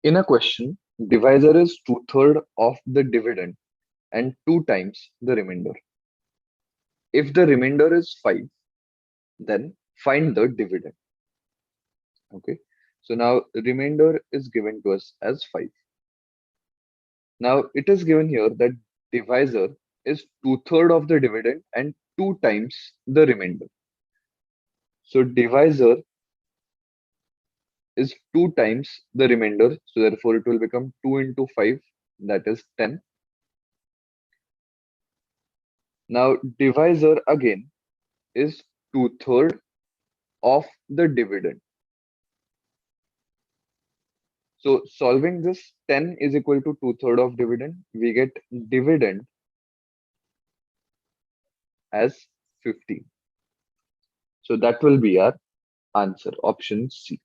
In a question, divisor is two-thirds of the dividend and two times the remainder. If the remainder is 5, then find the dividend. Okay. So now remainder is given to us as 5. Now it is given here that divisor is two-thirds of the dividend and two times the remainder. So divisor is two times the remainder. So therefore it will become 2 into 5, that is 10. Now divisor again is two-thirds of the dividend. So solving this, 10 is equal to two-thirds of dividend. We get dividend as 15. So that will be our answer, option C.